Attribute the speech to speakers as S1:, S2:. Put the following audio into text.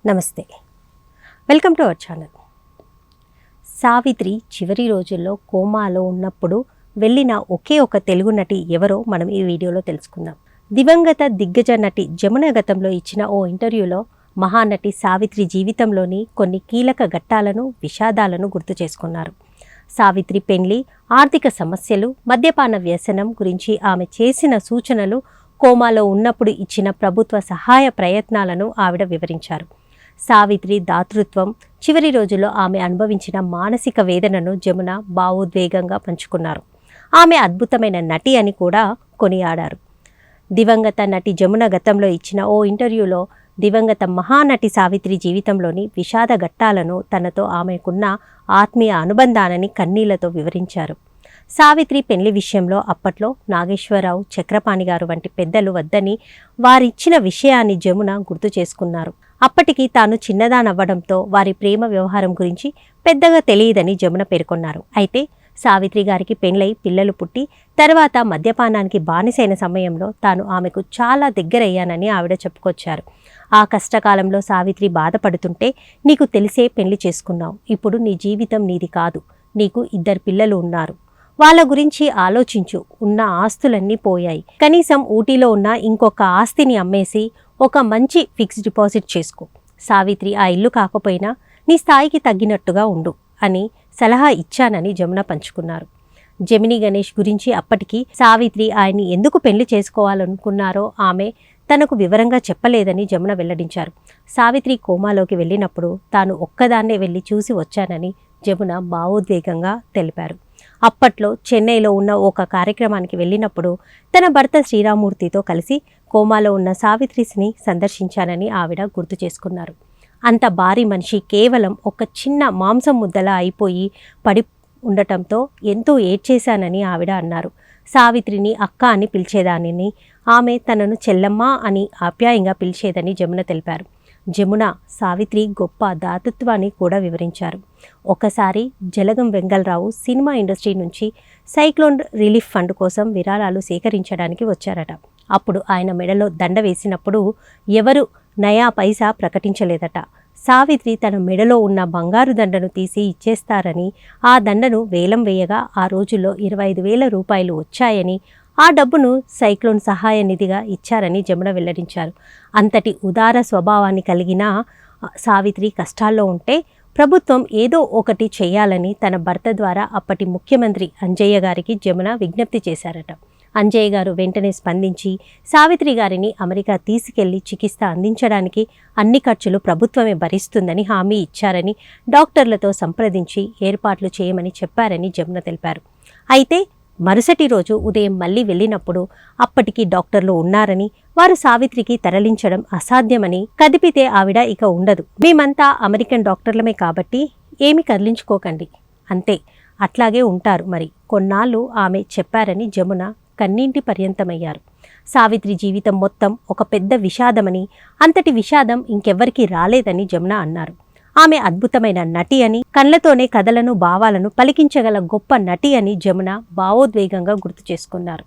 S1: నమస్తే, welcome to our channel. Savitri చివరి రోజుల్లో కోమాలో ఉన్నప్పుడు వెళ్ళిన ఒకే ఒక తెలుగు నటి ఎవరో మనం ఈ వీడియోలో తెలుసుకుందాం. దివంగత దిగ్గజ నటి జమున గతంలో ఇచ్చిన ఓ ఇంటర్వ్యూలో మహానటి సావిత్రి జీవితంలోని కొన్ని కీలక ఘట్టాలను, విషాదాలను గుర్తు చేసుకున్నారు. సావిత్రి పెండ్లి, ఆర్థిక సమస్యలు, మద్యపాన వ్యసనం గురించి ఆమె చేసిన సూచనలు, కోమాలో ఉన్నప్పుడు ఇచ్చిన ప్రభుత్వ సహాయ ప్రయత్నాలను ఆవిడ వివరించారు. సావిత్రి దాతృత్వం, చివరి రోజుల్లో ఆమె అనుభవించిన మానసిక వేదనను జమున భావోద్వేగంగా పంచుకున్నారు. ఆమె అద్భుతమైన నటి అని కూడా కొనియాడారు. దివంగత నటి జమున గతంలో ఇచ్చిన ఓ ఇంటర్వ్యూలో దివంగత మహానటి సావిత్రి జీవితంలోని విషాద ఘట్టాలను, తనతో ఆమెకున్న ఆత్మీయ అనుబంధాన్ని కన్నీళ్లతో వివరించారు. సావిత్రి పెళ్లి విషయంలో అప్పట్లో నాగేశ్వరరావు, చక్రపాణి గారు వంటి పెద్దలు వద్దని వారిచ్చిన విషయాన్ని జమున గుర్తు చేసుకున్నారు. అప్పటికి తాను చిన్నదానవ్వడంతో వారి ప్రేమ వ్యవహారం గురించి పెద్దగా తెలియదని జమున పేర్కొన్నారు. అయితే సావిత్రి గారికి పెళ్లై పిల్లలు పుట్టి తర్వాత మద్యపానానికి బానిసైన సమయంలో తాను ఆమెకు చాలా దగ్గరయ్యానని ఆవిడ చెప్పుకొచ్చారు. ఆ కష్టకాలంలో సావిత్రి బాధపడుతుంటే, నీకు తెలిసే పెళ్లి చేసుకున్నావు, ఇప్పుడు నీ జీవితం నీది కాదు, నీకు 2 పిల్లలు ఉన్నారు, వాళ్ళ గురించి ఆలోచించు, ఉన్న ఆస్తులన్నీ పోయాయి, కనీసం ఊటీలో ఉన్న ఇంకొక ఆస్తిని అమ్మేసి ఒక మంచి ఫిక్స్డ్ డిపాజిట్ చేసుకో, సావిత్రి ఆ ఇల్లు కాకపోయినా నీ స్థాయికి తగ్గినట్టుగా ఉండు అని సలహా ఇచ్చానని జమున పంచుకున్నారు. జమినీ గణేష్ గురించి అప్పటికి సావిత్రి ఆయన్ని ఎందుకు పెళ్లి చేసుకోవాలనుకున్నారో ఆమె తనకు వివరంగా చెప్పలేదని జమున వెల్లడించారు. సావిత్రి కోమాలోకి వెళ్ళినప్పుడు తాను ఒక్కదాన్నే వెళ్ళి చూసి వచ్చానని జమున భావోద్వేగంగా తెలిపారు. అప్పట్లో చెన్నైలో ఉన్న ఒక కార్యక్రమానికి వెళ్ళినప్పుడు తన భర్త శ్రీరామూర్తితో కలిసి కోమాలో ఉన్న సావిత్రిని సందర్శించానని ఆవిడ గుర్తు చేసుకున్నారు. అంత భారీ మనిషి కేవలం ఒక చిన్న మాంసం ముద్దలా అయిపోయి పడి ఉండటంతో ఎంతో ఏడ్చేశానని ఆవిడ అన్నారు. సావిత్రిని అక్క అని పిలిచేదానిని, ఆమె తనను చెల్లమ్మ అని ఆప్యాయంగా పిలిచేదని జమున తెలిపారు. జమున సావిత్రి గొప్ప దాతృత్వాన్ని కూడా వివరించారు. ఒకసారి జలగం వెంగళరావు సినిమా ఇండస్ట్రీ నుంచి సైక్లోన్ రిలీఫ్ ఫండ్ కోసం విరాళాలు సేకరించడానికి వచ్చారట. అప్పుడు ఆయన మెడలో దండ వేసినప్పుడు ఎవరు నయా పైసా ప్రకటించలేదట. సావిత్రి తన మెడలో ఉన్న బంగారు దండను తీసి ఇచ్చేస్తారని, ఆ దండను వేలం వేయగా ఆ రోజుల్లో 25,000 రూపాయలు వచ్చాయని, ఆ డబ్బును సైక్లోన్ సహాయ నిధిగా ఇచ్చారని జమున వెల్లడించారు. అంతటి ఉదార స్వభావాన్ని కలిగిన సావిత్రి కష్టాల్లో ఉంటే ప్రభుత్వం ఏదో ఒకటి చేయాలని తన భర్త ద్వారా అప్పటి ముఖ్యమంత్రి అంజయ్య గారికి జమున విజ్ఞప్తి చేశారట. అంజయ్య గారు వెంటనే స్పందించి సావిత్రి గారిని అమెరికా తీసుకెళ్లి చికిత్స అందించడానికి అన్ని ఖర్చులు ప్రభుత్వమే భరిస్తుందని హామీ ఇచ్చారని, డాక్టర్లతో సంప్రదించి ఏర్పాట్లు చేయమని చెప్పారని జమున తెలిపారు. అయితే మరుసటి రోజు ఉదయం మళ్ళీ వెళ్ళినప్పుడు అప్పటికి డాక్టర్లు ఉన్నారని, వారు సావిత్రికి తరలించడం అసాధ్యమని, కదిపితే ఆవిడ ఇక ఉండదు, మేమంతా అమెరికన్ డాక్టర్లమే కాబట్టి ఏమి కదిలించుకోకండి, అంతే, అట్లాగే ఉంటారు మరి కొన్నాళ్ళు ఆమె చెప్పారని జమున కన్నీంటి పర్యంతమయ్యారు. సావిత్రి జీవితం మొత్తం ఒక పెద్ద విషాదమని, అంతటి విషాదం ఇంకెవ్వరికీ రాలేదని జమున అన్నారు. ఆమె అద్భుతమైన నటి అని, కళ్ళతోనే కథలను, భావాలను పలికించగల గొప్ప నటి అని జమున భావోద్వేగంగా గుర్తు చేసుకున్నారు.